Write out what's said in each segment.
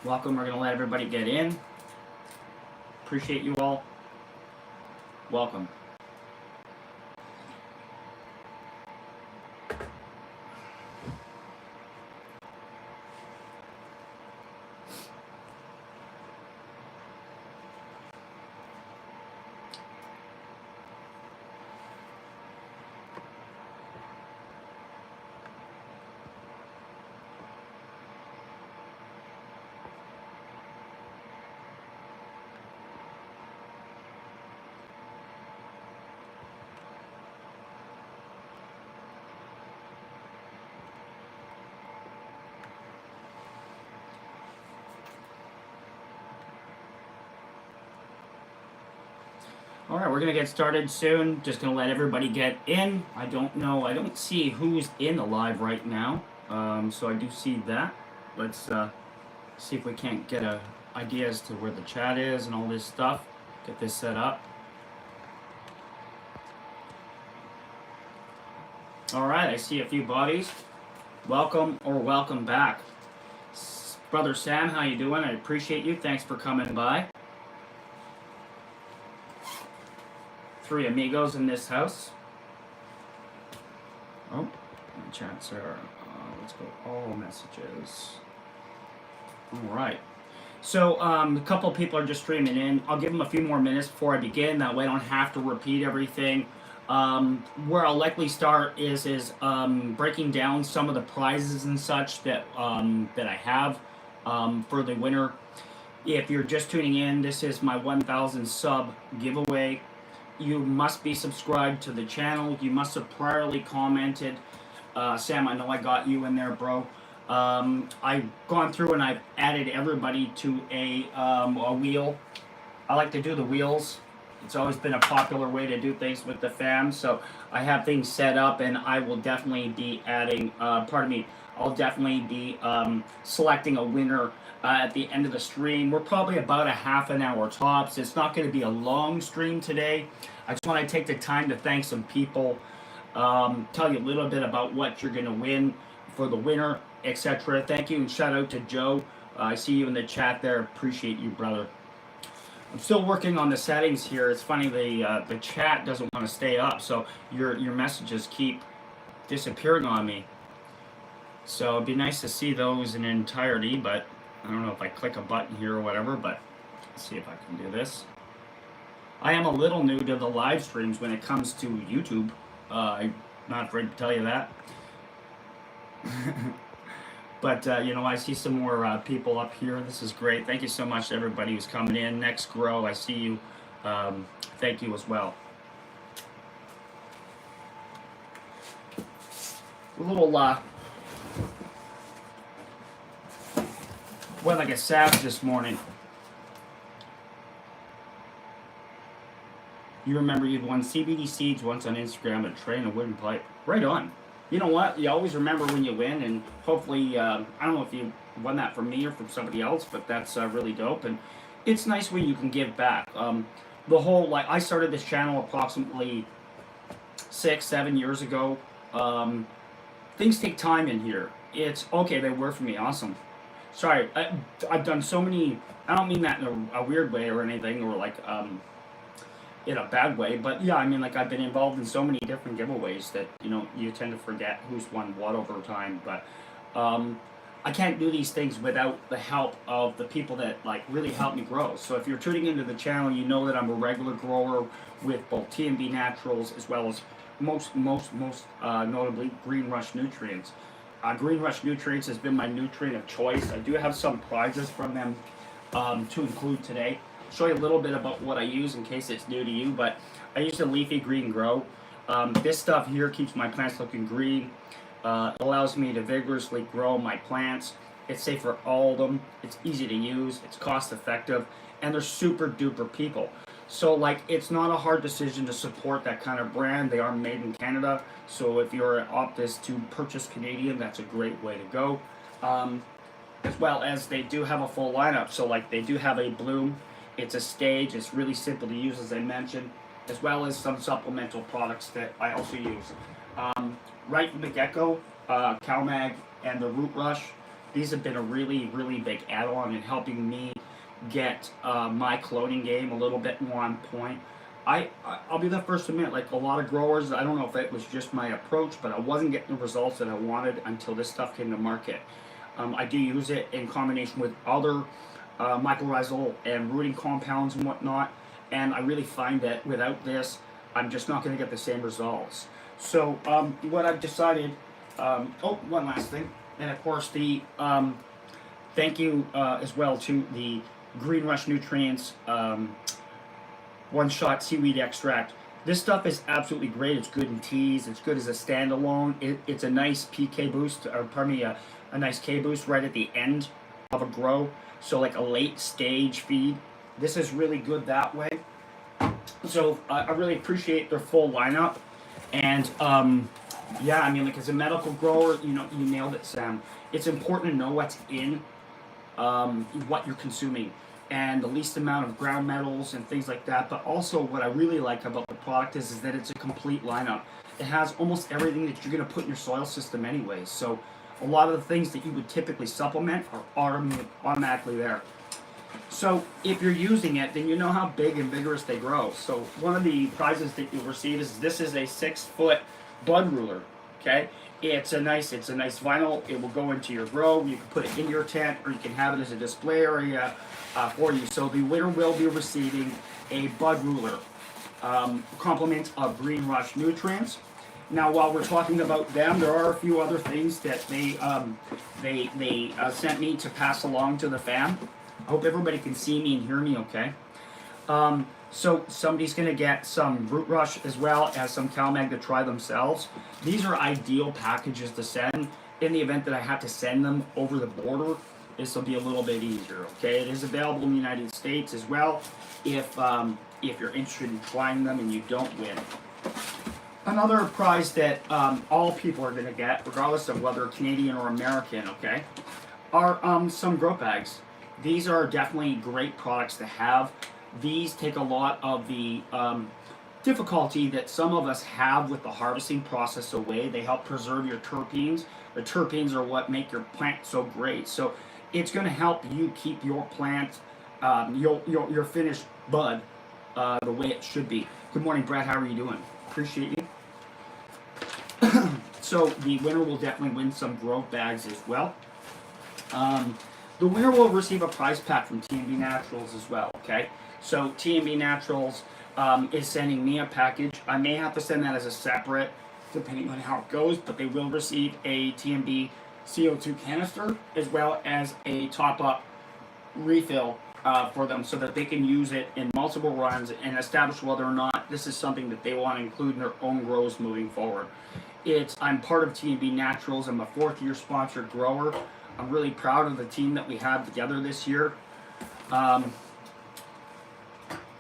Welcome. We're going to let everybody get in. Appreciate you all. Welcome. All right, we're going to get started soon. Just going to let everybody get in. I don't know. I don't see who's in the live right now. So I do see that. Let's see if we can't get a idea as to where the chat is and all this stuff. Get this set up. All right, I see a few bodies. Welcome or welcome back. Brother Sam, how you doing? I appreciate you. Thanks for coming by. 3 amigos in this house. Oh, my chats are, let's go all messages. All right. So a couple people are just streaming in. I'll give them a few more minutes before I begin. That way I don't have to repeat everything. Where I'll likely start is breaking down some of the prizes and such that that I have for the winner. If you're just tuning in, this is my 1,000 sub giveaway. You must be subscribed to the channel. You must have priorly commented. Sam, I know I got you in there, bro. I've gone through and I've added everybody to a wheel. I like to do the wheels. It's always been a popular way to do things with the fam. So I have things set up and I will definitely be adding, I'll definitely be selecting a winner at the end of the stream. We're probably about a half an hour tops. It's not going to be a long stream today. I just want to take the time to thank some people, tell you a little bit about what you're going to win for the winner, etc. Thank you and shout out to Joe. I see you in the chat there. Appreciate you, brother. I'm still working on the settings here. It's funny, the chat doesn't want to stay up, so your messages keep disappearing on me. So it'd be nice to see those in entirety, but I don't know if I click a button here or whatever, but let's see if I can do this. I am a little new to the live streams when it comes to YouTube. I'm not afraid to tell you that. But, you know, I see some more people up here. This is great. Thank you so much to everybody who's coming in. Next Grow, I see you. Thank you as well. A little, went like a savage this morning. You remember you'd won CBD seeds once on Instagram, a tray and a wooden pipe. Right on. You know what? You always remember when you win, and hopefully, I don't know if you won that from me or from somebody else, but that's really dope. And it's nice when you can give back. The whole, like, I started this channel approximately 6-7 years ago. Things take time in here. It's okay. They work for me. Awesome. Sorry, I've done so many. I don't mean that in a weird way or anything, or like in a bad way, but yeah, I mean, like, I've been involved in so many different giveaways that, you know, you tend to forget who's won what over time. But I can't do these things without the help of the people that, like, really help me grow. So if you're tuning into the channel, you know that I'm a regular grower with both TMB Naturals as well as most notably Green Rush Nutrients. Green Rush Nutrients has been my nutrient of choice. I do have some prizes from them to include today. Show you a little bit about what I use in case it's new to you, but I use the Leafy Green Grow. This stuff here keeps my plants looking green. It allows me to vigorously grow my plants. It's safe for all of them. It's easy to use. It's cost effective, and they're super duper people. So, like, it's not a hard decision to support that kind of brand. They are made in Canada, so if you're optus to purchase Canadian, that's a great way to go. As well as they do have a full lineup. So, like, they do have a bloom. It's a stage. It's really simple to use, as I mentioned, as well as some supplemental products that I also use. Right from the get-go, CalMag and the Root Rush, These have been a really, really big add-on in helping me get my cloning game a little bit more on point. I'll be the first to admit, like a lot of growers, I don't know if it was just my approach, but I wasn't getting the results that I wanted until this stuff came to market. I do use it in combination with other mycorrhizal and rooting compounds and whatnot, and I really find that without this, I'm just not going to get the same results. So what I've decided, oh, one last thing, and of course the thank you as well to the Green Rush Nutrients one-shot seaweed extract. This stuff is absolutely great. It's good in teas. It's good as a standalone. It's a nice PK boost, or pardon me, a nice K boost right at the end of a grow. So like a late stage feed. This is really good that way. So I really appreciate their full lineup. And yeah, I mean, like as a medical grower, you nailed it, Sam. It's important to know what's in what you're consuming and the least amount of ground metals and things like that. But also what I really like about the product is that it's a complete lineup. It has almost everything that you're going to put in your soil system anyways. So a lot of the things that you would typically supplement are automatically there. So if you're using it, then you know how big and vigorous they grow. So one of the prizes that you'll receive is this is a 6-foot bud ruler. Okay, it's a nice vinyl. It will go into your grow. You can put it in your tent, or you can have it as a display area for you. So the winner will be receiving a bud ruler, complement of Green Rush Nutrients. Now, while we're talking about them, there are a few other things that they sent me to pass along to the fam. I hope everybody can see me and hear me okay. So somebody's going to get some Root Rush as well as some CalMag to try themselves. These are ideal packages to send. In the event that I have to send them over the border, this will be a little bit easier, okay? It is available in the United States as well if you're interested in trying them and you don't win. Another prize that all people are going to get, regardless of whether Canadian or American, okay, are some grow bags. These are definitely great products to have. These take a lot of the difficulty that some of us have with the harvesting process away. They help preserve your terpenes. The terpenes are what make your plant so great. So it's going to help you keep your plant, your finished bud, the way it should be. Good morning, Brad. How are you doing? Appreciate you. So the winner will definitely win some grow bags as well. The winner will receive a prize pack from T&B Naturals as well, okay? So T&B Naturals is sending me a package. I may have to send that as a separate, depending on how it goes, but they will receive a T&B CO2 canister as well as a top-up refill for them so that they can use it in multiple runs and establish whether or not this is something that they want to include in their own grows moving forward. I'm part of T&B Naturals. I'm a 4th-year sponsored grower. I'm really proud of the team that we have together this year.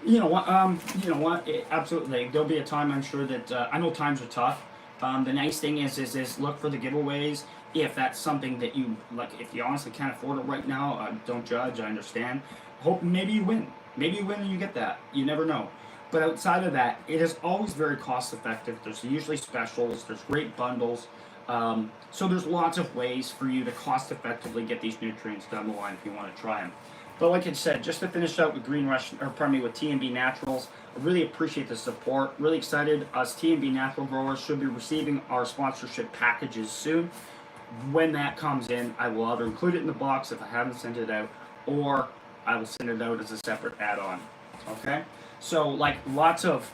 You know what? Absolutely. There'll be a time, I'm sure, that I know times are tough. The nice thing is look for the giveaways. If that's something that you like, if you honestly can't afford it right now, don't judge. I understand. Hope maybe you win. Maybe you win and you get that. You never know. But outside of that, it is always very cost effective. There's usually specials. There's great bundles. So there's lots of ways for you to cost effectively get these nutrients down the line if you want to try them. But like I said, just to finish out with with T&B Naturals, I really appreciate the support. Really excited. Us T&B Natural growers should be receiving our sponsorship packages soon. When that comes in, I will either include it in the box if I haven't sent it out, or I will send it out as a separate add-on. Okay? So, like, lots of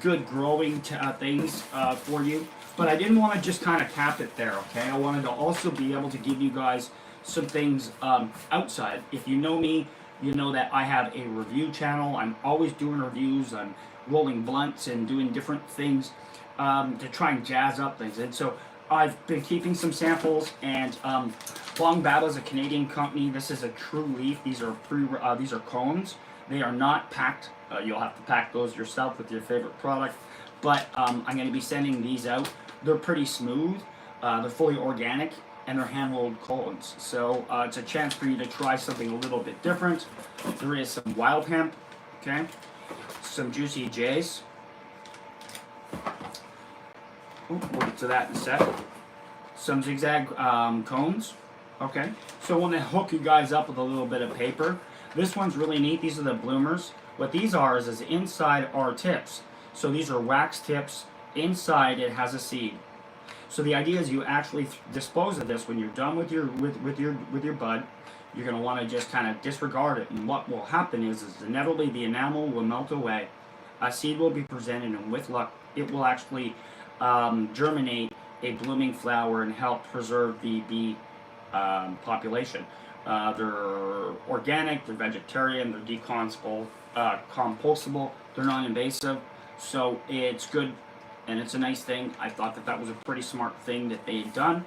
good growing things for you. But I didn't want to just kind of cap it there, okay? I wanted to also be able to give you guys some things outside. If you know me, you know that I have a review channel. I'm always doing reviews. I'm rolling blunts and doing different things to try and jazz up things. And so I've been keeping some samples, and Long Battle is a Canadian company. This is a true leaf. These are cones. They are not packed. You'll have to pack those yourself with your favorite product. But I'm going to be sending these out. They're pretty smooth. They're fully organic, and they're hand-rolled cones. So it's a chance for you to try something a little bit different. There is some wild hemp, okay? Some juicy J's. We'll get to that in a sec. Some zigzag cones, Okay, so I want to hook you guys up with a little bit of paper. This one's really neat. These are the bloomers. What these are is inside are tips. So these are wax tips. Inside it has a seed. So the idea is you actually dispose of this when you're done with your bud. You're going to want to just kind of disregard it, and what will happen is inevitably the enamel will melt away. A seed will be presented, and with luck, it will actually germinate a blooming flower and help preserve the bee population. They're organic, they're vegetarian, they're compostable, they're non-invasive, so it's good and it's a nice thing. I thought that was a pretty smart thing that they had done.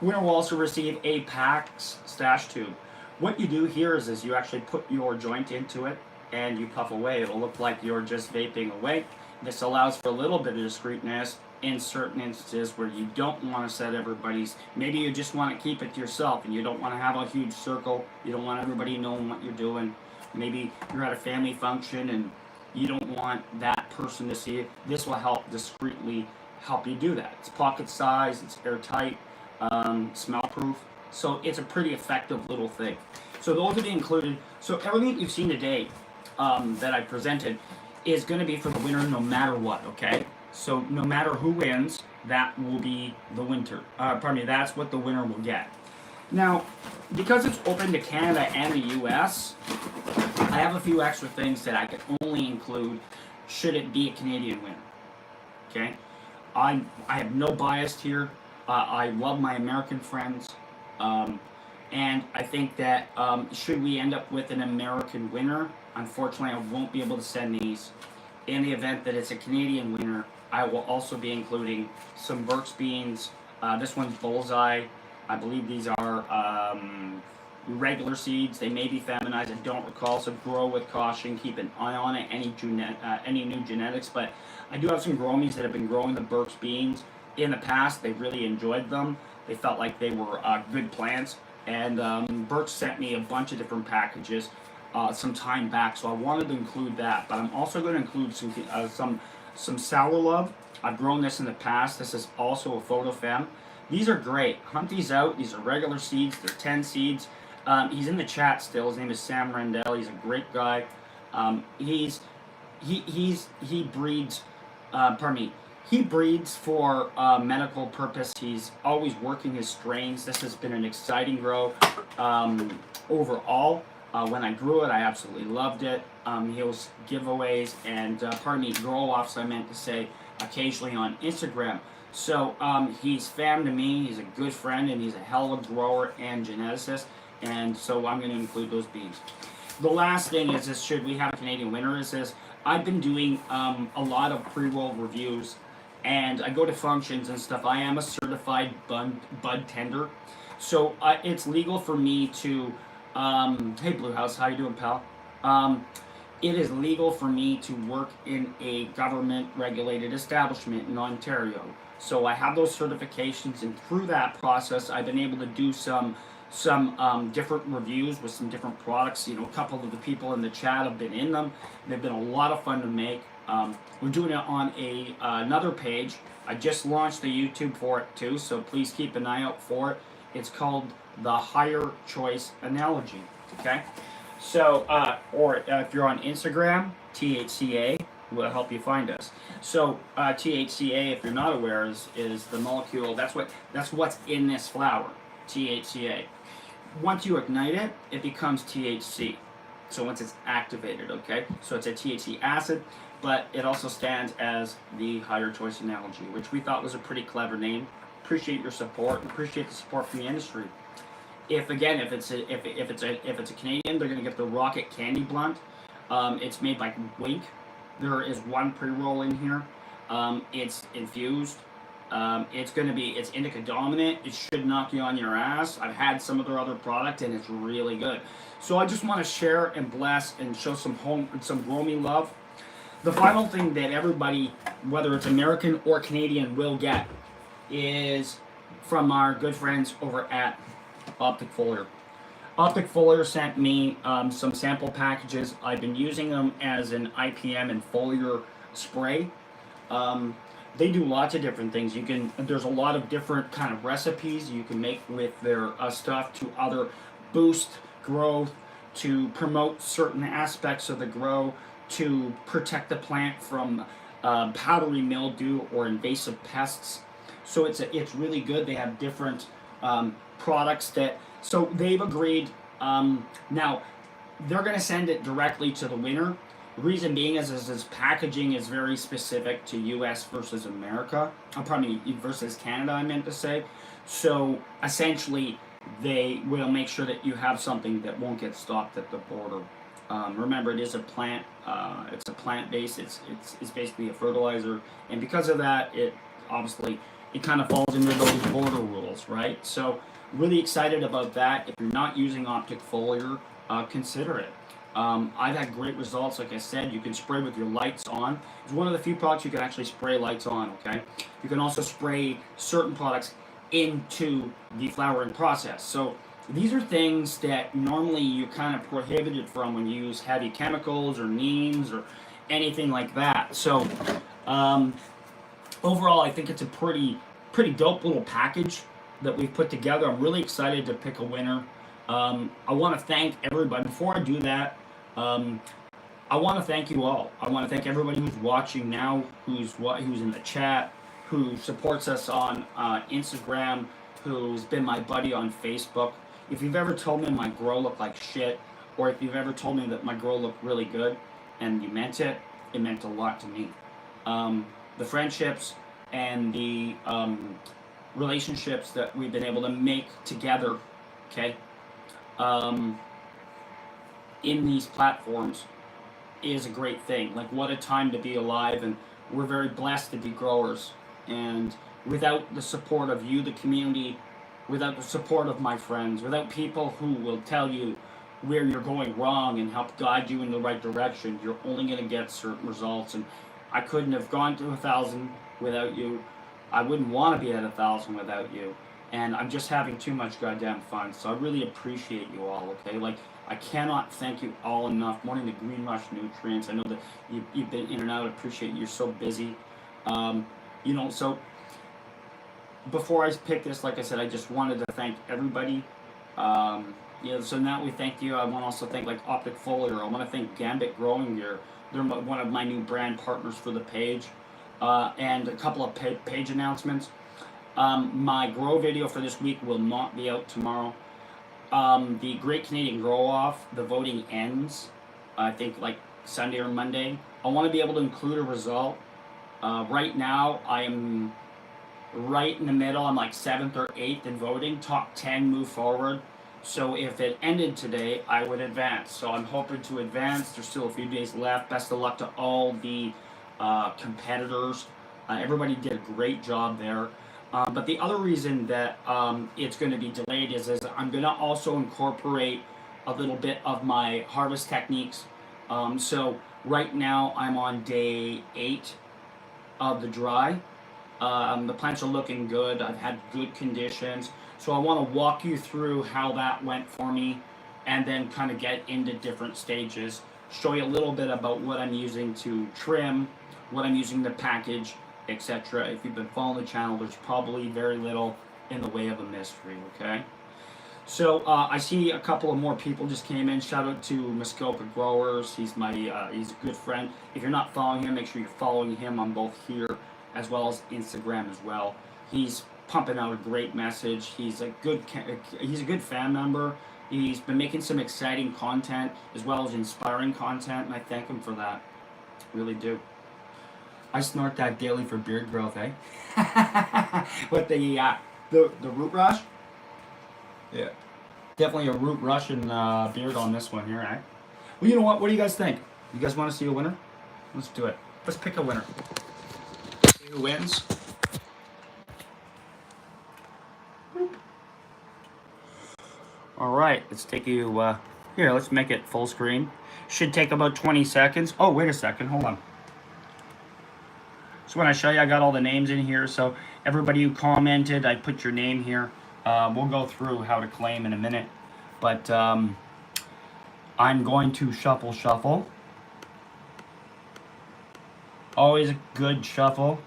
Winner will also receive a PAX stash tube. What you do here is you actually put your joint into it and you puff away. It'll look like you're just vaping away. This allows for a little bit of discreetness in certain instances where you don't want to set everybody's, maybe you just want to keep it to yourself and you don't want to have a huge circle, you don't want everybody knowing what you're doing. Maybe you're at a family function and you don't want that person to see it. This will help discreetly help you do that. It's pocket size, it's airtight, smell proof, so it's a pretty effective little thing. So those are the included. So everything you've seen today that I presented is going to be for the winner no matter what, okay? So no matter who wins, that will be the winner. That's what the winner will get. Now, because it's open to Canada and the US, I have a few extra things that I can only include should it be a Canadian winner. Okay? I have no bias here. I love my American friends. And I think that should we end up with an American winner, unfortunately I won't be able to send these. In the event that it's a Canadian winner, I will also be including some Burke's beans. This one's Bullseye. I believe these are regular seeds. They may be feminized, I don't recall, so grow with caution. Keep an eye on it, any new genetics. But I do have some gromies that have been growing the Burke's beans. In the past, they really enjoyed them. They felt like they were good plants. And Burke sent me a bunch of different packages some time back, so I wanted to include that. But I'm also going to include some Sour Love. I've grown this in the past. This is also a photo fem. These are great. Hunt these out. These are regular seeds. They're 10 seeds. He's in the chat still. His name is Sam Randell. He's a great guy. He breeds. He breeds for medical purpose. He's always working his strains. This has been an exciting grow overall. When I grew it, I absolutely loved it. He was giveaways and grow-offs, I meant to say, occasionally on Instagram. So he's fam to me. He's a good friend, and he's a hell of a grower and geneticist. And so I'm going to include those beans. The last thing is this: should we have a Canadian winner? Is this? I've been doing a lot of pre-roll reviews, and I go to functions and stuff. I am a certified bud tender, so it's legal for me to. Hey Blue House, how you doing, pal? It is legal for me to work in a government-regulated establishment in Ontario. So I have those certifications, and through that process, I've been able to do some different reviews with some different products. You know, a couple of the people in the chat have been in them. They've been a lot of fun to make. We're doing it on another page. I just launched the YouTube for it too, so please keep an eye out for it. It's called the Higher Choice Analogy. Okay, so if you're on Instagram, THCA will help you find us. So THCA, if you're not aware, is the molecule. That's what's in this flower. THCA. Once you ignite it, it becomes THC. So once it's activated, okay? So it's a THC acid, but it also stands as the Higher Choice Analogy, which we thought was a pretty clever name. Appreciate your support. Appreciate the support from the industry. If it's a Canadian, they're gonna get the Rocket Candy Blunt. It's made by Wink. There is one pre-roll in here. It's infused. It's indica dominant. It should knock you on your ass. I've had some of their other product and it's really good. So I just want to share and bless and show some grow me love. The final thing that everybody, whether it's American or Canadian, will get is from our good friends over at Optic Foliar. Optic Foliar sent me some sample packages. I've been using them as an IPM and foliar spray. they do lots of different things. There's a lot of different kind of recipes you can make with their stuff to other boost growth, to promote certain aspects of the grow, to protect the plant from powdery mildew or invasive pests. So it's really good. They have different products that, so they've agreed. Now they're going to send it directly to the winner. The reason being is this packaging is very specific to U.S. versus America. Pardon me, versus Canada, I meant to say. So essentially, they will make sure that you have something that won't get stopped at the border. Remember, it is a plant. It's a plant-based. It's basically a fertilizer, and because of that, it obviously it kind of falls into those border rules, right? So, really excited about that. If you're not using optic foliar, consider it. I've had great results. Like I said, you can spray with your lights on. It's one of the few products you can actually spray lights on, okay? You can also spray certain products into the flowering process. So these are things that normally you're kind of prohibited from when you use heavy chemicals or neems or anything like that. So overall, I think it's a pretty dope little package that we've put together. I'm really excited to pick a winner. I want to thank everybody. Before I do that, I want to thank you all. I want to thank everybody who's watching now, who's in the chat, who supports us on Instagram, who's been my buddy on Facebook. If you've ever told me my grow looked like shit, or if you've ever told me that my grow looked really good, and you meant it, it meant a lot to me. The friendships and the relationships that we've been able to make together, okay, in these platforms is a great thing. Like, what a time to be alive, and we're very blessed to be growers. And without the support of you, the community, without the support of my friends, without people who will tell you where you're going wrong and help guide you in the right direction, you're only going to get certain results. And I couldn't have gone to 1,000 without you. I wouldn't want to be at 1,000 without you. And I'm just having too much goddamn fun. So I really appreciate you all, okay? Like, I cannot thank you all enough. Morning the Green Rush Nutrients. I know that you've been in and out. I appreciate you're so busy. So before I pick this, like I said, I just wanted to thank everybody. So now we thank you. I want to also thank like Optic Foliar. I want to thank Gambit Growing Gear. They're one of my new brand partners for the page. And a couple of page announcements. My grow video for this week will not be out tomorrow. The Great Canadian Grow Off, the voting ends, I think like Sunday or Monday. I want to be able to include a result. Right now, I am right in the middle. I'm like 7th or 8th in voting. Top 10 move forward. So if it ended today, I would advance. So I'm hoping to advance. There's still a few days left. Best of luck to all the competitors. Everybody did a great job there. But the other reason that it's going to be delayed is I'm going to also incorporate a little bit of my harvest techniques. So right now I'm on day 8 of the dry. The plants are looking good. I've had good conditions. So I want to walk you through how that went for me and then kind of get into different stages. Show you a little bit about what I'm using to trim, what I'm using to package, etc. If you've been following the channel, there's probably very little in the way of a mystery, okay? So I see a couple of more people just came in. Shout out to Muskoka Growers. He's he's a good friend. If you're not following him, make sure you're following him on both here as well as Instagram as well. He's pumping out a great message. He's a good fan member. He's been making some exciting content as well as inspiring content, and I thank him for that. Really do. I snort that daily for beard growth, eh? But the root rush? Yeah. Definitely a root rush and beard on this one here, eh? Well, you know what? What do you guys think? You guys want to see a winner? Let's do it. Let's pick a winner. See who wins. All right. Let's take you... here, let's make it full screen. Should take about 20 seconds. Oh, wait a second. Hold on. So when I show you, I got all the names in here. So everybody who commented, I put your name here. We'll go through how to claim in a minute. But I'm going to shuffle. Always a good shuffle.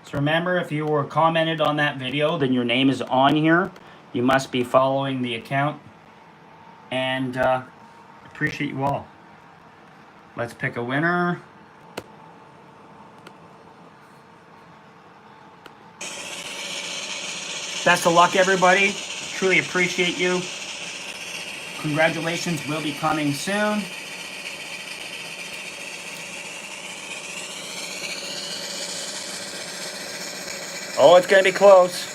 So remember, if you were commented on that video, then your name is on here. You must be following the account. And appreciate you all. Let's pick a winner. Best of luck, everybody. Truly appreciate you. Congratulations will be coming soon. Oh, it's going to be close.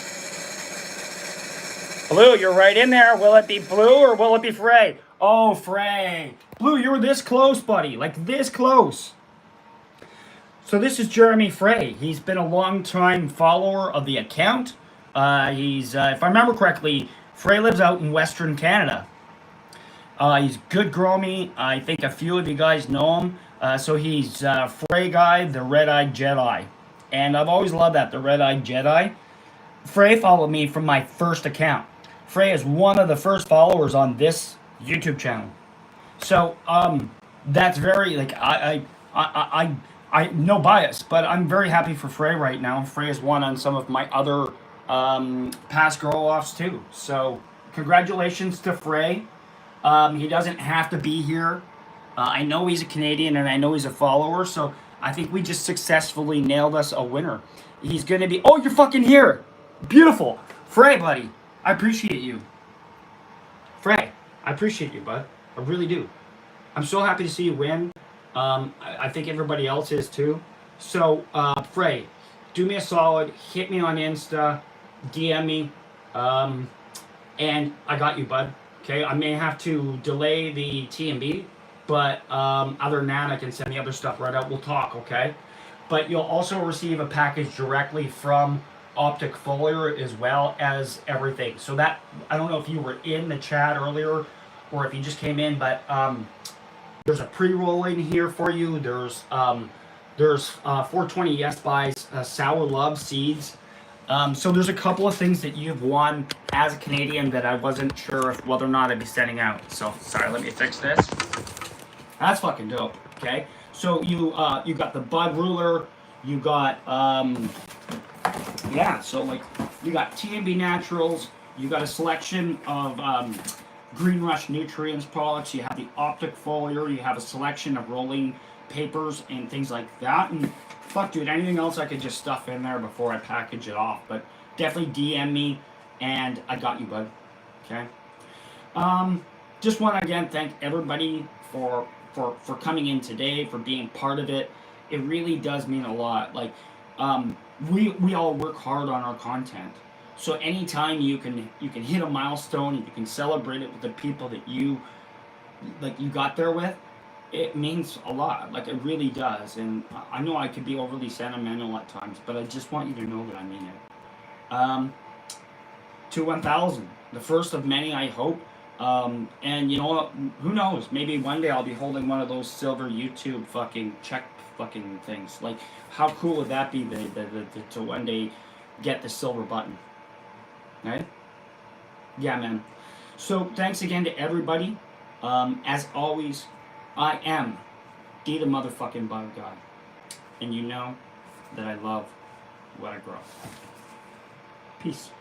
Blue, you're right in there. Will it be Blue or will it be Frey? Oh, Frey. Blue, you were this close, buddy. Like this close. So this is Jeremy Frey. He's been a long-time follower of the account. If I remember correctly, Frey lives out in Western Canada. He's good grommy. I think a few of you guys know him. So he's Frey guy, the red-eyed Jedi. And I've always loved that, the red-eyed Jedi. Frey followed me from my first account. Frey is one of the first followers on this YouTube channel. So that's very, like, I no bias, but I'm very happy for Frey right now. Frey has won on some of my other past grow-offs too. So congratulations to Frey. He doesn't have to be here. I know he's a Canadian and I know he's a follower, so I think we just successfully nailed us a winner. He's going to be... Oh, you're fucking here! Beautiful! Frey, buddy, I appreciate you. Frey, I appreciate you, bud. I really do. I'm so happy to see you win. I think everybody else is too. So, Frey, do me a solid. Hit me on Insta. DM me. And I got you, bud. Okay, I may have to delay the TMB, but other than that, I can send the other stuff right out. We'll talk, okay? But you'll also receive a package directly from Optic Foliar as well as everything. So that, I don't know if you were in the chat earlier or if you just came in, but there's a pre-roll in here for you. There's 420 Yes Buys Sour Love seeds. So there's a couple of things that you've won as a Canadian that I wasn't sure if whether or not I'd be sending out. So sorry, let me fix this. That's fucking dope. Okay, so you got the Bud Ruler, you got yeah. So like you got TMB Naturals, you got a selection of Green Rush Nutrients products. You have the Optic Foliar, you have a selection of rolling papers and things like that. And fuck, dude, anything else I could just stuff in there before I package it off. But definitely DM me, and I got you, bud. Okay. Just want to again thank everybody for coming in today, for being part of it. It really does mean a lot. Like, we all work hard on our content. So anytime you can hit a milestone, and you can celebrate it with the people that you got there with, it means a lot. Like, it really does. And I know I could be overly sentimental at times, but I just want you to know that I mean it. To 1,000, the first of many, I hope. And you know what? Who knows? Maybe one day I'll be holding one of those silver YouTube fucking check fucking things. Like, how cool would that be to one day get the silver button? Right? Yeah, man. So thanks again to everybody. As always, I am the motherfucking bug guy. And you know that I love what I grow. Peace.